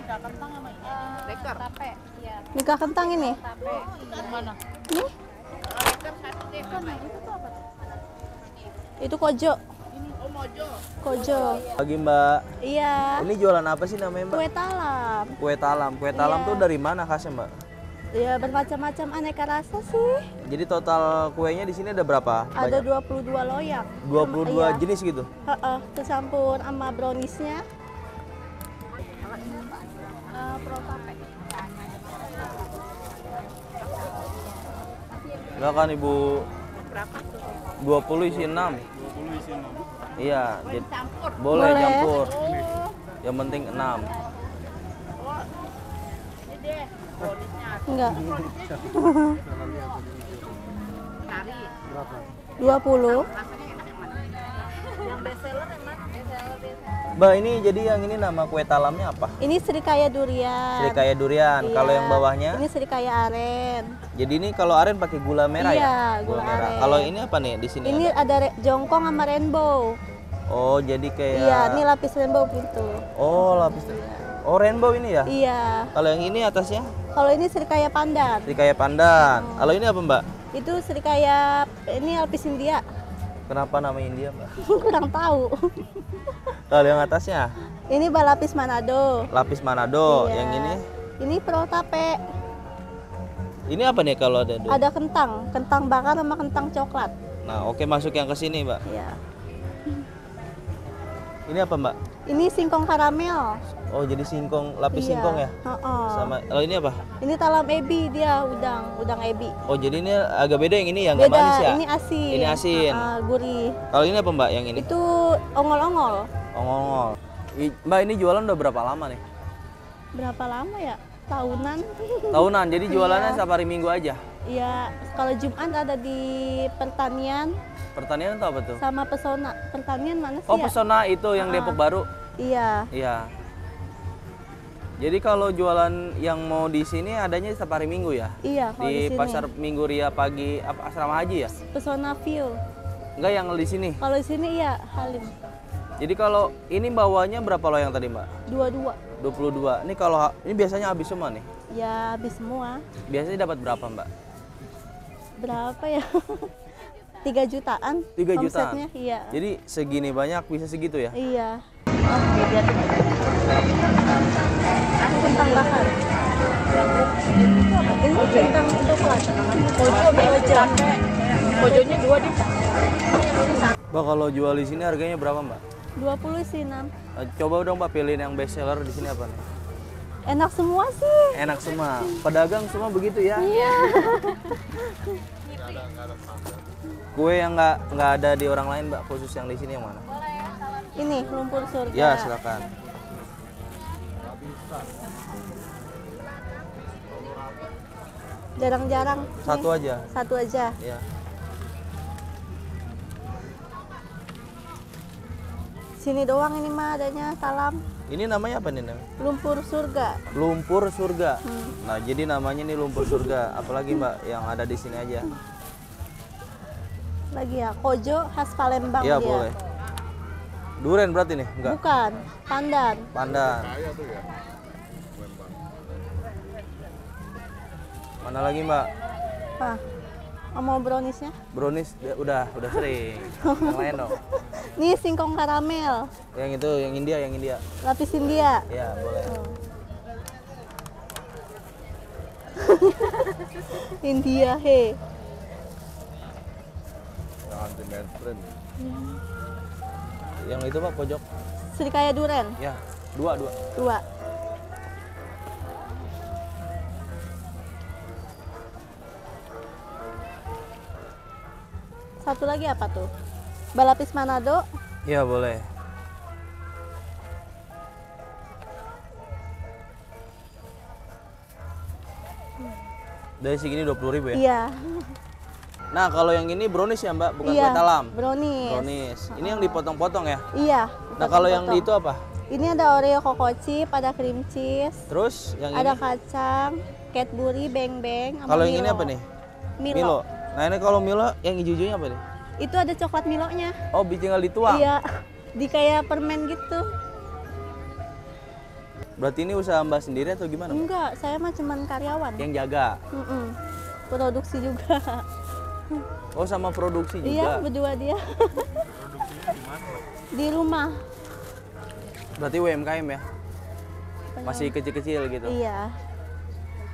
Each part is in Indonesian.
kentang sama ini. Deker. Tape. Iya. Nika kentang ini. Tape. Mana? Ini? Deker satu deh. Itu tuh apa? Itu kojo. Ini mojo. Kojo. Pagi Mbak. Iya. Ini jualan apa sih namanya Mbak? Kue talam. Kue talam. Kue talam Iya. tuh dari mana khasnya Mbak? Ya bermacam-macam aneka rasa sih. Jadi total kuenya di sini ada berapa? Ada Banyak? 22 loyang. 22 Iya. jenis gitu. Heeh, tercampur sama browniesnya. Pro tape. Silakan Ibu. Berapa tuh? 20 isi 6. 20 isi 6. Iya, Campur. boleh Boleh. campur. Oh. Yang penting 6. Oh. Ini deh. Browniesnya. Enggak. Kari. 20. Rasanya enak yang mana? Yang best seller yang mana? Best seller biasa. Mbak, ini jadi yang ini nama kue talamnya apa? Ini serikaya durian. Serikaya durian. Iya. Kalau yang bawahnya? Ini serikaya aren. Jadi ini kalau aren pakai gula merah ya? Iya, gula merah. aren. Kalau ini apa nih di sini? Ini ada? ada jongkong sama rainbow. Oh, jadi kayak Iya, ini lapis rainbow gitu. Oh, lapis. Oh, rainbow ini ya? Iya. Kalau yang ini atasnya? Kalau ini serikaya pandan. Serikaya pandan. Kalau ini apa, Mbak? Itu serikaya ini lapis India. Kenapa nama India, Mbak? Kurang tahu. Kalau yang atasnya? Ini balapis Manado. Lapis Manado. Iya. Yang ini? Ini pro tape. Ini apa nih kalau ada? Ada kentang bakar sama kentang coklat. Nah, oke, masuk yang ke sini, Mbak. Iya. Ini apa, Mbak? Ini singkong karamel. Oh, jadi singkong, lapis Iya. singkong ya? Heeh. Sama kalau ini apa? Ini talam ebi dia, udang ebi. Oh, jadi ini agak beda yang ini yang nggak Beda, manis ya? ini asin. Ini asin. Gurih. Kalau ini apa, Mbak, yang ini? Itu ongol-ongol. Ongol. Mbak, ini jualan udah berapa lama nih? Berapa lama ya? Tahunan. Tahunan. Jadi jualannya Iya. setiap hari Minggu aja. Iya, kalau Jumat ada di pertanian Pertanian itu apa tuh? sama pesona. Pertanian mana sih Oh, ya? Pesona itu yang Depok Baru. Iya. Iya. Jadi kalau jualan yang mau di sini adanya setiap hari Minggu ya? Iya, kalau di Di sini. Pasar Minggu Ria pagi apa asrama haji ya? Pesona View. Enggak yang di sini. Kalau di sini iya Halim. Jadi kalau ini bawanya berapa loyang tadi, Mbak? 22. 22. Ini kalau ini biasanya habis semua nih. Ya habis semua. Biasanya dapat berapa, Mbak? Berapa ya? 3 jutaan. 3 jutaan. Omsetnya, iya. Jadi segini banyak bisa segitu ya? Iya. Kentang bakar. Ini kentang coklat. Kojo. Kojonya 2 deh. Mbak, kalau jual di sini harganya berapa, Mbak? 20 sih, 6. Coba dong, Mbak, pilihin yang best seller di sini apa nih? Enak semua sih. Enak semua. Pedagang semua begitu ya? Iya. Kue yang nggak ada di orang lain, Mbak, khusus yang di sini yang mana? Ini lumpur surga. Ya, silakan. Jarang-jarang. Satu nih. aja. Satu aja. Ya. Sini doang ini mah adanya salam. Ini namanya apa nih, namanya? Lumpur surga. Lumpur surga. Nah, jadi namanya nih lumpur surga. Apalagi, Mbak, yang ada di sini aja? Lagi ya, kojo khas Palembang Iya, dia. boleh. Duren berarti nih? Enggak. Bukan, pandan. Pandan. Mana lagi, Mbak? Wah, mau browniesnya? Brownies udah sering. Yang lain dong. Ini singkong karamel, Yang itu, yang India. lapis India. Ya, boleh. India, he. Anti mainstream. Yang itu, Pak, pojok. Serikaya duren, Ya, dua. 2. Satu lagi apa tuh? Balapis Manado. Iya, boleh. Dari segini 20.000 ya? Iya. Nah, kalau yang ini brownies ya, Mbak, bukan Iya, kue talam. brownies. Brownies. Ini yang dipotong-potong ya? Iya. Nah, kalau yang potong-potong. itu apa? Ini ada Oreo Coco Chip, ada cream cheese, Terus yang ada ini? kacang, Cadbury, Beng-Beng, sama Kalau yang ini Milo. apa nih? Milo. Nah, ini kalau Milo yang hijau-hijaunya apa nih? Itu ada coklat Milonya. Oh, tinggal dituang. Iya. Di kayak permen gitu. Berarti ini usaha Mbak sendiri atau gimana, Mbak? Enggak, saya mah cuman karyawan. Yang jaga. Mm-mm. Produksi juga. Oh, sama produksi juga. Iya, berdua dia. Di rumah. Berarti UMKM ya? Masih kecil-kecil gitu. Iya.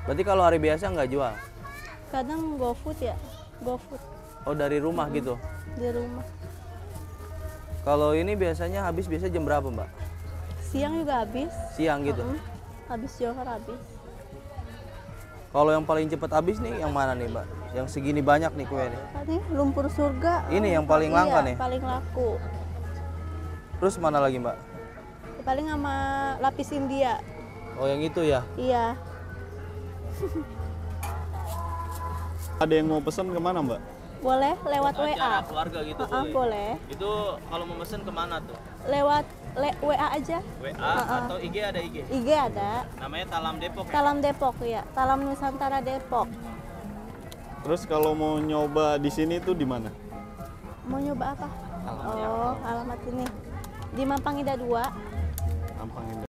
Berarti kalau hari biasa nggak jual? Kadang GoFood ya. GoFood Oh, dari rumah gitu. di rumah. Kalau ini biasanya habis jam berapa, Mbak? Siang juga habis. Siang gitu. Habis johor habis. Kalau yang paling cepat habis nih yang mana nih, Mbak? Yang segini banyak nih kue nih. Ini lumpur surga. Ini yang paling langka Iya, nih. paling laku. Terus mana lagi, Mbak? Paling sama lapis India. Oh, yang itu ya. Iya. Ada yang mau pesan kemana Mbak? Boleh lewat WA. keluarga gitu. Boleh. Itu kalau mau mesen kemana tuh? Lewat WA aja. WA atau IG ada IG? IG ada. Namanya Talam Depok ya? Talam Depok ya. Talam Nusantara Depok. Terus kalau mau nyoba di sini tuh di mana? Mau nyoba apa? Oh, alamat ini. Di Mampang Indah 2. Gampang ini.